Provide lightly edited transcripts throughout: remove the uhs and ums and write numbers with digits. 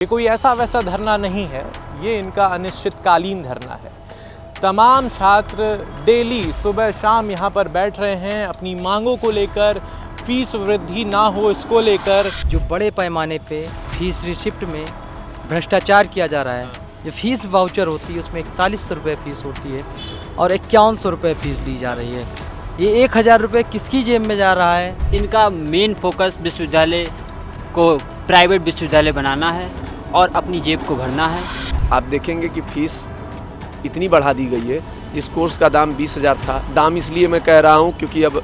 ये कोई ऐसा वैसा धरना नहीं है, ये इनका अनिश्चितकालीन धरना है। तमाम छात्र डेली सुबह शाम यहाँ पर बैठ रहे हैं अपनी मांगों को लेकर, फीस वृद्धि ना हो इसको लेकर। जो बड़े पैमाने पे फीस रिसिप्ट में भ्रष्टाचार किया जा रहा है, जो फीस वाउचर होती है उसमें 4100 रुपये फीस होती है और 5100 रुपये फीस ली जा रही है। ये 1000 रुपये किसकी जेब में जा रहा है? इनका मेन फोकस विश्वविद्यालय को प्राइवेट विश्वविद्यालय बनाना है और अपनी जेब को भरना है। आप देखेंगे कि फीस इतनी बढ़ा दी गई है, जिस कोर्स का दाम 20,000 था। दाम इसलिए मैं कह रहा हूँ क्योंकि अब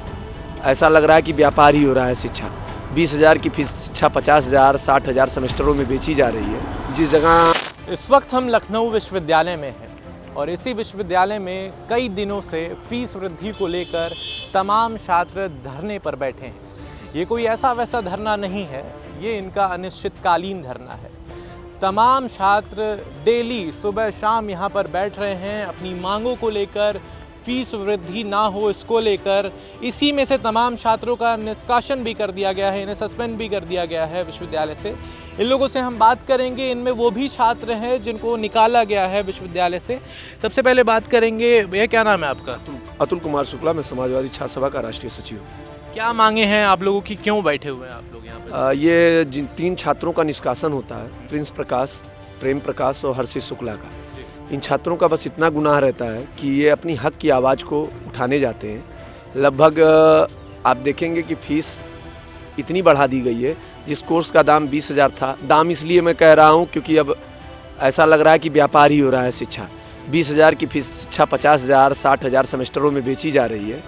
ऐसा लग रहा है कि व्यापार ही हो रहा है शिक्षा। 20,000 की फीस शिक्षा 50,000 60,000 सेमेस्टरों में बेची जा रही है। जिस जगह इस वक्त हम लखनऊ विश्वविद्यालय में हैं और इसी विश्वविद्यालय में कई दिनों से फीस वृद्धि को लेकर तमाम छात्र धरने पर बैठे हैं। ये कोई ऐसा वैसा धरना नहीं है, ये इनका अनिश्चितकालीन धरना है। तमाम छात्र डेली सुबह शाम यहाँ पर बैठ रहे हैं अपनी मांगों को लेकर, फीस वृद्धि ना हो इसको लेकर। इसी में से तमाम छात्रों का निष्कासन भी कर दिया गया है, इन्हें सस्पेंड भी कर दिया गया है विश्वविद्यालय से। इन लोगों से हम बात करेंगे, इनमें वो भी छात्र हैं जिनको निकाला गया है विश्वविद्यालय से। सबसे पहले बात करेंगे, भैया क्या नाम है आपका? अतुल कुमार शुक्ला, मैं समाजवादी छात्र सभा का राष्ट्रीय सचिव। क्या मांगे हैं आप लोगों की, क्यों बैठे हुए हैं आप लोग यहाँ पर? ये जिन 3 छात्रों का निष्कासन होता है, प्रिंस प्रकाश, प्रेम प्रकाश और हर्षित शुक्ला का। इन छात्रों का बस इतना गुनाह रहता है कि ये अपनी हक की आवाज़ को उठाने जाते हैं। लगभग आप देखेंगे कि फीस इतनी बढ़ा दी गई है, जिस कोर्स का दाम 20,000 था। दाम इसलिए मैं कह रहा हूँ क्योंकि अब ऐसा लग रहा है कि व्यापार ही हो रहा है शिक्षा। 20,000 की फीस शिक्षा 50,000 60,000 सेमेस्टरों में बेची जा रही है।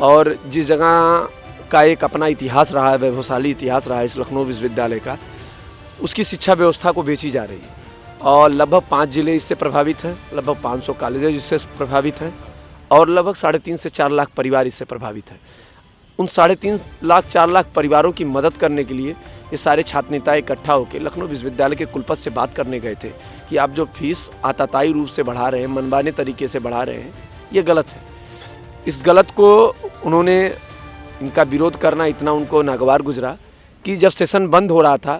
और जिस जगह का एक अपना इतिहास रहा है, वैभवशाली इतिहास रहा है इस लखनऊ विश्वविद्यालय का, उसकी शिक्षा व्यवस्था को बेची जा रही है। और लगभग 5 जिले इससे प्रभावित हैं, लगभग 500 कॉलेजेज इससे प्रभावित हैं और लगभग 3.5 से 4 लाख परिवार इससे प्रभावित हैं। उन 3.5 लाख 4 लाख परिवारों की मदद करने के लिए ये सारे छात्र नेता इकट्ठा होकर लखनऊ विश्वविद्यालय के कुलपति से बात करने गए थे कि आप जो फीस आताताई रूप से बढ़ा रहे हैं, मनमाने तरीके से बढ़ा रहे हैं, ये गलत है। इस गलत को उन्होंने, इनका विरोध करना इतना उनको नागवार गुजरा कि जब सेशन बंद हो रहा था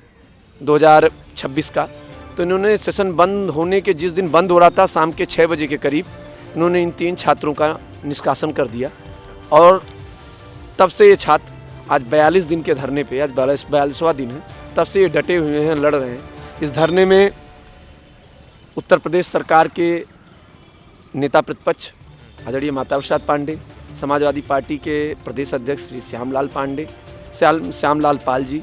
2026 का, तो इन्होंने सेशन बंद होने के जिस दिन बंद हो रहा था शाम के 6 बजे के करीब इन्होंने इन 3 छात्रों का निष्कासन कर दिया। और तब से ये छात्र आज 42 दिन के धरने पे, आज 42वां दिन है, तब से ये डटे हुए हैं, लड़ रहे हैं। इस धरने में उत्तर प्रदेश सरकार के नेता प्रतिपक्ष आदरणीय माता प्रसाद पांडे, समाजवादी पार्टी के प्रदेश अध्यक्ष श्री श्यामलाल पाल जी,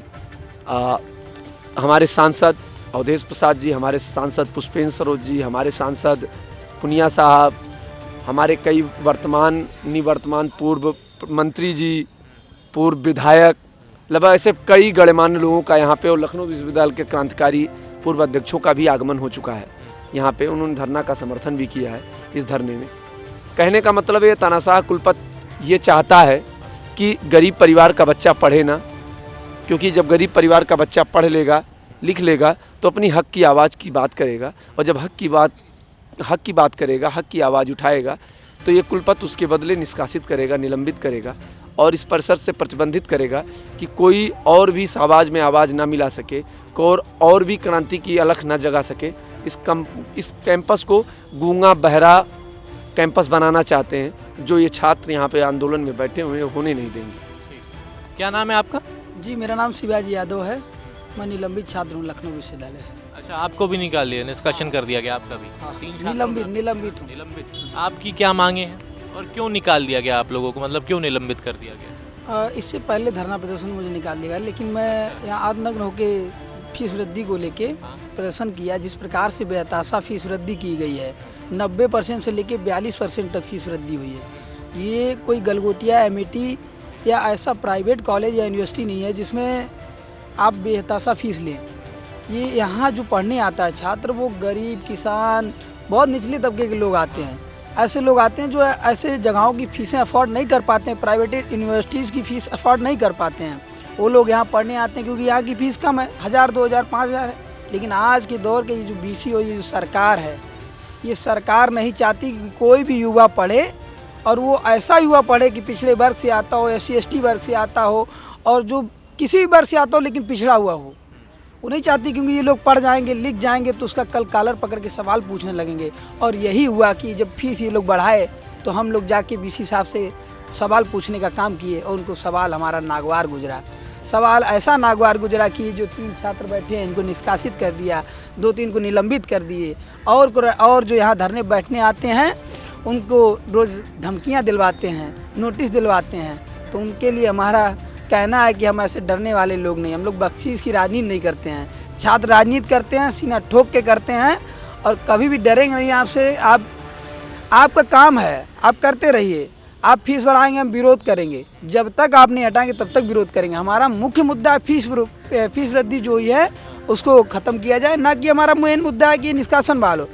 हमारे सांसद अवधेश प्रसाद जी, हमारे सांसद पुष्पेंद्र सरोज जी, हमारे सांसद पुनिया साहब, हमारे कई वर्तमान निवर्तमान पूर्व मंत्री जी, पूर्व विधायक, लगभग ऐसे कई गणमान्य लोगों का यहाँ पे, और लखनऊ विश्वविद्यालय के क्रांतिकारी पूर्व अध्यक्षों का भी आगमन हो चुका है यहाँ पे। उन्होंने धरना का समर्थन भी किया है इस धरने में। कहने का मतलब ये, तानाशाह कुलपति ये चाहता है कि गरीब परिवार का बच्चा पढ़े ना, क्योंकि जब गरीब परिवार का बच्चा पढ़ लेगा, लिख लेगा, तो अपनी हक की आवाज़ की बात करेगा। और जब हक की बात करेगा, हक की आवाज़ उठाएगा, तो ये कुलपति उसके बदले निष्कासित करेगा, निलंबित करेगा और इस परिसर से प्रतिबंधित करेगा कि कोई और भी इस आवाज़ में आवाज़ ना मिला सके, और भी क्रांति की अलख ना जगा सके। इस कैंपस को गूंगा बहरा कैंपस बनाना चाहते हैं, जो ये छात्र यहाँ पे आंदोलन में बैठे हुए हैं, होने नहीं देंगे। क्या नाम है आपका? जी, मेरा नाम शिवाजी यादव है। मैं निलंबित छात्र हूँ लखनऊ विश्वविद्यालय से। अच्छा, आपको भी निकाल दिया, निष्कासन कर दिया गया आपका भी? हाँ, 3 छात्रों निलंबित हूँ। निलंबित। आपकी क्या मांगे हैं और क्यों निकाल दिया गया आप लोगों को, मतलब क्यों निलंबित कर दिया गया? इससे पहले धरना प्रदर्शन मुझे निकाल दिया गया, लेकिन मैं यहाँ आत्मनग्न होकर फीस वृद्धि को लेके प्रदर्शन किया। जिस प्रकार से बेहताशा फीस वृद्धि की गई है, 90% से लेके 42% तक फीस वृद्धि हुई है। ये कोई गलगोटिया एमएटी या ऐसा प्राइवेट कॉलेज या यूनिवर्सिटी नहीं है जिसमें आप बेहताशा फीस लें। ये यहाँ जो पढ़ने आता है छात्र, वो गरीब, किसान, बहुत निचले तबके के लोग आते हैं। ऐसे लोग आते हैं जो ऐसे जगहों की फ़ीसें अफोर्ड नहीं कर पाते हैं, प्राइवेट यूनिवर्सिटीज़ की फ़ीस अफोर्ड नहीं कर पाते हैं। वो लोग यहाँ पढ़ने आते हैं क्योंकि यहाँ की फ़ीस कम है, 1000 2000 5000 है। लेकिन आज के दौर के जो BC और ये जो सरकार है, ये सरकार नहीं चाहती कि कोई भी युवा पढ़े, और वो ऐसा युवा पढ़े कि पिछड़े वर्ग से आता हो, SC ST वर्ग से आता हो, और जो किसी भी वर्ग से आता हो लेकिन पिछड़ा हुआ हो। वो नहीं चाहती, क्योंकि ये लोग पढ़ जाएंगे, लिख जाएंगे तो उसका कल कॉलर पकड़ के सवाल पूछने लगेंगे। और यही हुआ कि जब फीस ये लोग बढ़ाए तो हम लोग जाके वीसी साहब से सवाल पूछने का काम किए और उनको सवाल हमारा नागवार गुजरा। सवाल ऐसा नागवार गुजरा कि जो 3 छात्र बैठे हैं इनको निष्कासित कर दिया, 2-3 को निलंबित कर दिए, और जो यहाँ धरने बैठने आते हैं उनको रोज़ धमकियाँ दिलवाते हैं, नोटिस दिलवाते हैं। तो उनके लिए हमारा कहना है कि हम ऐसे डरने वाले लोग नहीं, हम लोग बख्शीश की राजनीति नहीं करते हैं। छात्र राजनीति करते हैं, सीना ठोक के करते हैं और कभी भी डरेंगे नहीं आपसे। आपका काम है, आप करते रहिए। आप फीस बढ़ाएंगे, हम विरोध करेंगे, जब तक आप नहीं हटाएंगे तब तक विरोध करेंगे। हमारा मुख्य मुद्दा फीस वृद्धि जो हुई है उसको ख़त्म किया जाए, ना कि हमारा मेन मुद्दा है कि निष्कासन बहाल हो।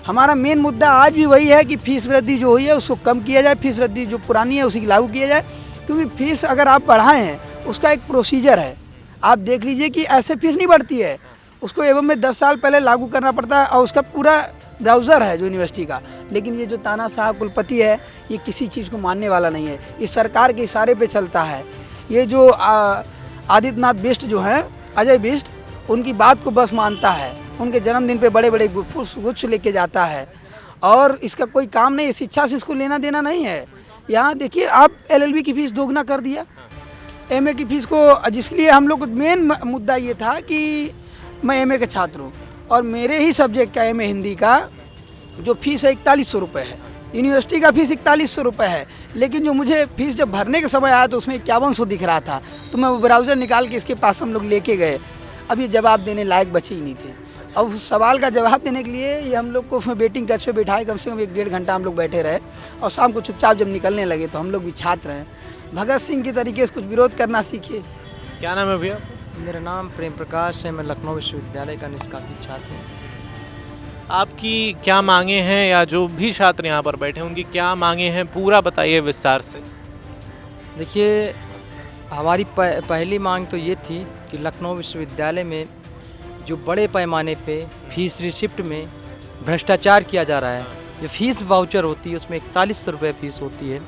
हमारा मेन मुद्दा आज भी वही है कि फीस वृद्धि जो हुई है उसको कम किया जाए, फीस वृद्धि जो पुरानी है उसी की लागू किया जाए। क्योंकि फीस अगर आप बढ़ाएं हैं उसका एक प्रोसीजर है। आप देख लीजिए कि ऐसे फीस नहीं बढ़ती है, उसको एवं में 10 साल पहले लागू करना पड़ता है और उसका पूरा ब्राउज़र है जो यूनिवर्सिटी का। लेकिन ये जो तानाशाह कुलपति है ये किसी चीज़ को मानने वाला नहीं है, इस सरकार के इशारे पे चलता है। ये जो आदित्यनाथ बिष्ट जो हैं, अजय बिष्ट, उनकी बात को बस मानता है, उनके जन्मदिन पे बड़े बड़े गुच्छ लेके जाता है और इसका कोई काम नहीं, शिक्षा से इसको लेना देना नहीं है। यहाँ देखिए आप LLB की फ़ीस दोगुना कर दिया, MA की फ़ीस को, जिसके लिए हम लोग मेन मुद्दा ये था कि मैं MA का छात्र हूँ और मेरे ही सब्जेक्ट का MA हिंदी का जो फ़ीस है 4100 रुपये है, यूनिवर्सिटी का फ़ीस 4100 रुपये है। लेकिन जो मुझे फ़ीस जब भरने का समय आया तो उसमें 5100 दिख रहा था, तो मैं वो ब्राउज़र निकाल के इसके पास हम लोग लेके गए। अब ये जवाब देने लायक बचे ही नहीं थे। अब उस सवाल का जवाब देने के लिए ये हम लोग को उसमें वेटिंग कक्ष पे बिठाए, कम से कम 1-1.5 घंटा हम लोग बैठे रहे और शाम को चुपचाप जब निकलने लगे तो हम लोग भी छात्र हैं, भगत सिंह की तरीके से कुछ विरोध करना सीखे। क्या नाम है भैया? मेरा नाम प्रेम प्रकाश है, मैं लखनऊ विश्वविद्यालय का निष्कासित छात्र हूँ। आपकी क्या मांगे हैं, या जो भी छात्र यहाँ पर बैठे उनकी क्या मांगे हैं, पूरा बताइए विस्तार से। देखिए, हमारी पहली मांग तो ये थी कि लखनऊ विश्वविद्यालय में जो बड़े पैमाने पे फीस रिसिप्ट में भ्रष्टाचार किया जा रहा है। जो फीस वाउचर होती है उसमें 4100 रुपये फ़ीस होती है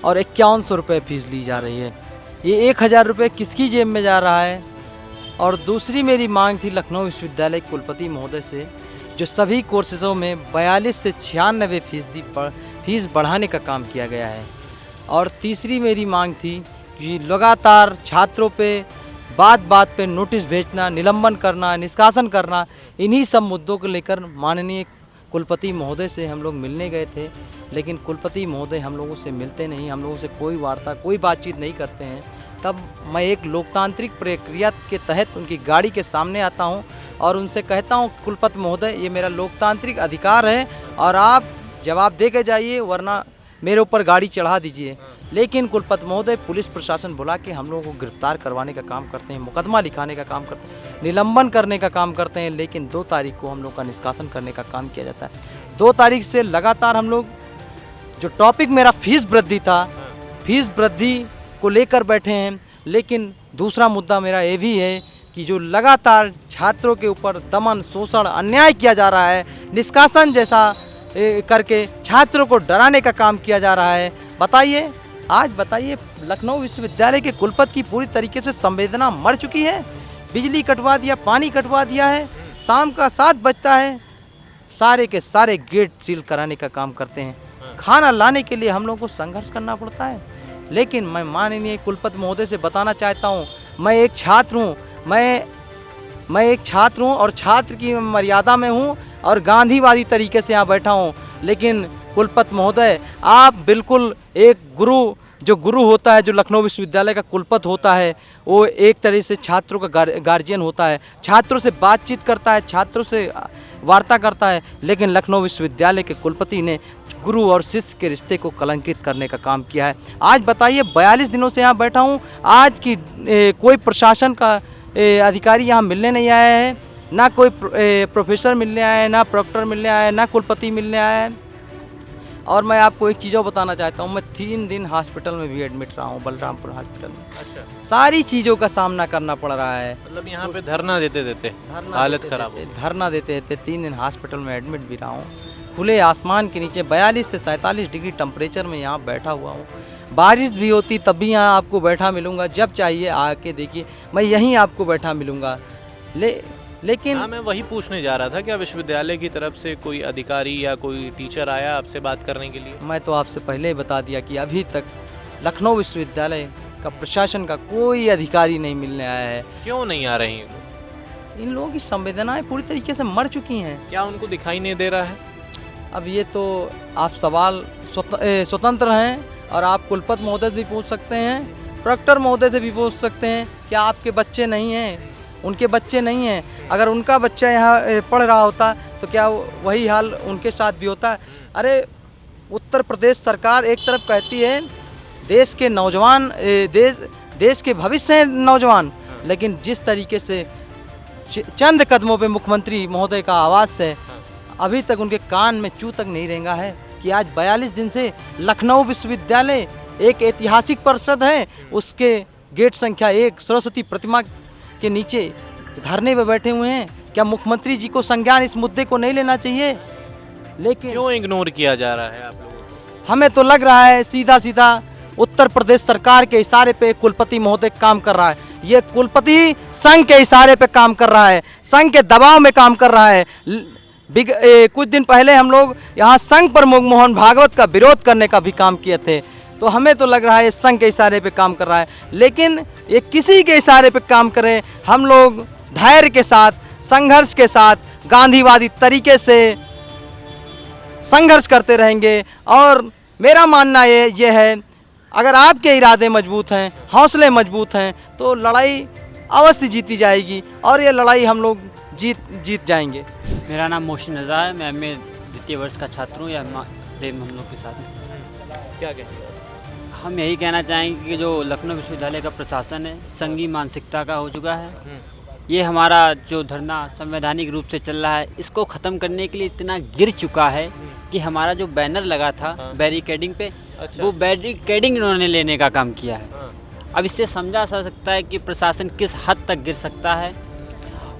और 5100 रुपये फ़ीस ली जा रही है। ये 1000 रुपये किसकी जेब में जा रहा है? और दूसरी मेरी मांग थी लखनऊ विश्वविद्यालय कुलपति महोदय से, जो सभी कोर्सेज़ों में 42 से 96% फीस बढ़ाने का काम किया गया है। और तीसरी मेरी मांग थी कि लगातार छात्रों पे बात पे नोटिस भेजना, निलंबन करना, निष्कासन करना, इन्हीं सब मुद्दों को लेकर माननीय कुलपति महोदय से हम लोग मिलने गए थे। लेकिन कुलपति महोदय हम लोगों से मिलते नहीं, हम लोगों से कोई वार्ता, कोई बातचीत नहीं करते हैं। तब मैं एक लोकतांत्रिक प्रक्रिया के तहत उनकी गाड़ी के सामने आता हूं और उनसे कहता हूं, कुलपति महोदय ये मेरा लोकतांत्रिक अधिकार है और आप जवाब दे के जाइए, वरना मेरे ऊपर गाड़ी चढ़ा दीजिए। लेकिन कुलपति महोदय पुलिस प्रशासन बुला के हम लोगों को गिरफ्तार करवाने का काम करते हैं, मुकदमा लिखाने का काम करते हैं, निलंबन करने का काम करते हैं। लेकिन 2 तारीख को हम लोग का निष्कासन करने का काम किया जाता है। 2 तारीख से लगातार हम लोग, जो टॉपिक मेरा फीस वृद्धि था, फीस वृद्धि को लेकर बैठे हैं। लेकिन दूसरा मुद्दा मेरा ये भी है कि जो लगातार छात्रों के ऊपर दमन, शोषण, अन्याय किया जा रहा है, निष्कासन जैसा करके छात्रों को डराने का काम किया जा रहा है। बताइए, आज बताइए, लखनऊ विश्वविद्यालय के कुलपति की पूरी तरीके से संवेदना मर चुकी है। बिजली कटवा दिया, पानी कटवा दिया है, शाम का 7 बजता है, सारे के सारे गेट सील कराने का काम करते हैं। खाना लाने के लिए हम लोगों को संघर्ष करना पड़ता है। लेकिन मैं माननीय कुलपति महोदय से बताना चाहता हूँ, मैं एक छात्र हूँ, मैं एक छात्र हूँ और छात्र की मर्यादा में हूँ और गांधीवादी तरीके से यहाँ बैठा हूँ। लेकिन कुलपति महोदय, आप बिल्कुल एक गुरु, जो गुरु होता है, जो लखनऊ विश्वविद्यालय का कुलपति होता है, वो एक तरह से छात्रों का गार्जियन होता है, छात्रों से बातचीत करता है, छात्रों से वार्ता करता है। लेकिन लखनऊ विश्वविद्यालय के कुलपति ने गुरु और शिष्य के रिश्ते को कलंकित करने का काम किया है। आज बताइए, 42 दिनों से यहाँ बैठा हूँ, आज की कोई प्रशासन का अधिकारी यहाँ मिलने नहीं आया है, ना कोई प्रोफेसर मिलने आया है, ना प्रोक्टर मिलने आया है, ना कुलपति मिलने आया है। और मैं आपको एक चीज़ बताना चाहता हूँ, मैं 3 दिन हॉस्पिटल में भी एडमिट रहा हूँ, बलरामपुर हॉस्पिटल में। अच्छा, सारी चीज़ों का सामना करना पड़ रहा है। मतलब यहाँ पे धरना देते हालत खराब हो गई। धरना देते 3 दिन हॉस्पिटल में एडमिट भी रहा हूँ, खुले आसमान के नीचे 42 से 47 डिग्री टेम्परेचर में यहाँ बैठा हुआ हूँ। बारिश भी होती तब भी यहाँ आपको बैठा मिलूँगा, जब चाहिए आके देखिए, मैं यहीं आपको बैठा मिलूँगा। लेकिन हाँ, मैं वही पूछने जा रहा था, क्या विश्वविद्यालय की तरफ से कोई अधिकारी या कोई टीचर आया आपसे बात करने के लिए? मैं तो आपसे पहले ही बता दिया कि अभी तक लखनऊ विश्वविद्यालय का प्रशासन का कोई अधिकारी नहीं मिलने आया है। क्यों नहीं आ रही हैं लोग? इन लोगों की संवेदनाएं पूरी तरीके से मर चुकी हैं। क्या उनको दिखाई नहीं दे रहा है? अब ये तो आप सवाल स्वतंत्र हैं और आप कुलपति महोदय से भी पूछ सकते हैं, प्रोक्टर महोदय से भी पूछ सकते हैं। क्या आपके बच्चे नहीं हैं? उनके बच्चे नहीं हैं। अगर उनका बच्चा यहाँ पढ़ रहा होता तो क्या वही हाल उनके साथ भी होता? अरे उत्तर प्रदेश सरकार एक तरफ कहती है देश के नौजवान देश के भविष्य हैं नौजवान, लेकिन जिस तरीके से चंद कदमों पे मुख्यमंत्री महोदय का आवाज़ है, अभी तक उनके कान में चू तक नहीं रेंगा है कि आज 42 दिन से लखनऊ विश्वविद्यालय एक ऐतिहासिक परिषद है, उसके गेट संख्या 1 सरस्वती प्रतिमा के नीचे धरने पे बैठे हुए हैं। क्या मुख्यमंत्री जी को संज्ञान इस मुद्दे को नहीं लेना चाहिए? लेकिन क्यों इग्नोर किया जा रहा है आप लोगों को? हमें तो लग रहा है सीधा सीधा उत्तर प्रदेश सरकार के इशारे पे कुलपति महोदय काम कर रहा है। ये कुलपति संघ के इशारे पे काम कर रहा है, संघ के दबाव में काम कर रहा है। कुछ दिन पहले हम लोग यहाँ संघ प्रमुख मोहन भागवत का विरोध करने का भी काम किए थे, तो हमें तो लग रहा है संघ के इशारे पे काम कर रहा है। लेकिन ये किसी के इशारे पे काम करे, हम लोग धैर्य के साथ, संघर्ष के साथ, गांधीवादी तरीके से संघर्ष करते रहेंगे। और मेरा मानना ये है, अगर आपके इरादे मजबूत हैं, हौसले मजबूत हैं, तो लड़ाई अवश्य जीती जाएगी और ये लड़ाई हम लोग जीत जाएंगे। मेरा नाम मोहसिन रज़ा है, मैं एमए द्वितीय वर्ष का छात्र हूँ। यह प्रेम हम लोग के साथ। क्या कहेंगे? हम यही कहना चाहेंगे कि जो लखनऊ विश्वविद्यालय का प्रशासन है संघी मानसिकता का हो चुका है। ये हमारा जो धरना संवैधानिक रूप से चल रहा है, इसको ख़त्म करने के लिए इतना गिर चुका है कि हमारा जो बैनर लगा था बैरिकेडिंग पे, वो बैरिकेडिंग इन्होंने लेने का काम किया है। अब इससे समझा जा सकता है कि प्रशासन किस हद तक गिर सकता है।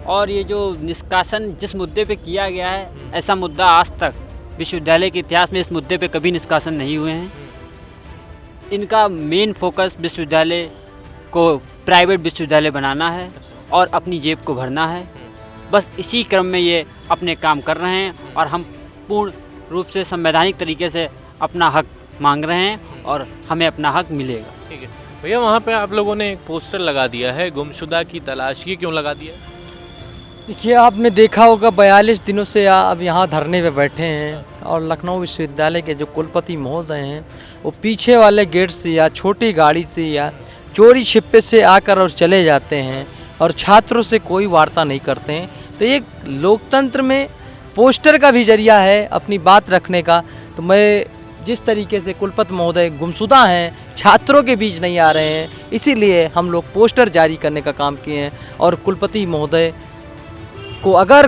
और ये जो निष्कासन जिस मुद्दे पे किया गया है, ऐसा मुद्दा आज तक विश्वविद्यालय के इतिहास में इस मुद्दे पे कभी निष्कासन नहीं हुए हैं। इनका मेन फोकस विश्वविद्यालय को प्राइवेट विश्वविद्यालय बनाना है और अपनी जेब को भरना है। बस इसी क्रम में ये अपने काम कर रहे हैं और हम पूर्ण रूप से संवैधानिक तरीके से अपना हक मांग रहे हैं और हमें अपना हक मिलेगा। ठीक है भैया, वहाँ पे आप लोगों ने एक पोस्टर लगा दिया है गुमशुदा की तलाश। ये क्यों लगा दिया? देखिए, आपने देखा होगा 42 दिनों से अब यहाँ धरने पे बैठे हैं और लखनऊ विश्वविद्यालय के जो कुलपति महोदय हैं वो पीछे वाले गेट से या छोटी गाड़ी से या चोरी छिपे से आकर और चले जाते हैं और छात्रों से कोई वार्ता नहीं करते हैं। तो ये लोकतंत्र में पोस्टर का भी जरिया है अपनी बात रखने का। तो मैं जिस तरीके से कुलपति महोदय गुमशुदा हैं, छात्रों के बीच नहीं आ रहे हैं, इसीलिए हम लोग पोस्टर जारी करने का काम किए हैं। और कुलपति महोदय को अगर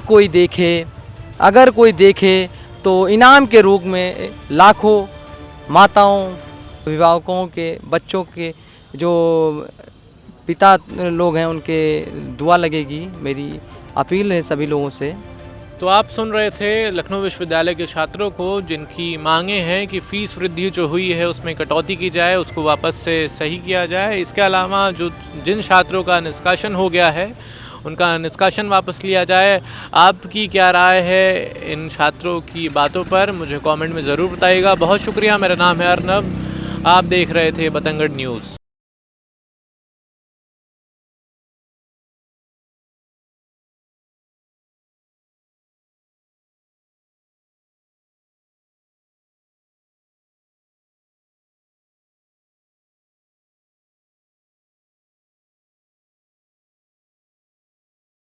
कोई देखे तो इनाम के रूप में लाखों माताओं, अभिभावकों के बच्चों के जो पिता लोग हैं उनके दुआ लगेगी। मेरी अपील है सभी लोगों से। तो आप सुन रहे थे लखनऊ विश्वविद्यालय के छात्रों को, जिनकी मांगे हैं कि फ़ीस वृद्धि जो हुई है उसमें कटौती की जाए, उसको वापस से सही किया जाए। इसके अलावा जिन छात्रों का निष्कासन हो गया है उनका निष्कासन वापस लिया जाए। आपकी क्या राय है इन छात्रों की बातों पर, मुझे कमेंट में ज़रूर बताइएगा। बहुत शुक्रिया। मेरा नाम है अर्नब, आप देख रहे थे बतंगड़ न्यूज़।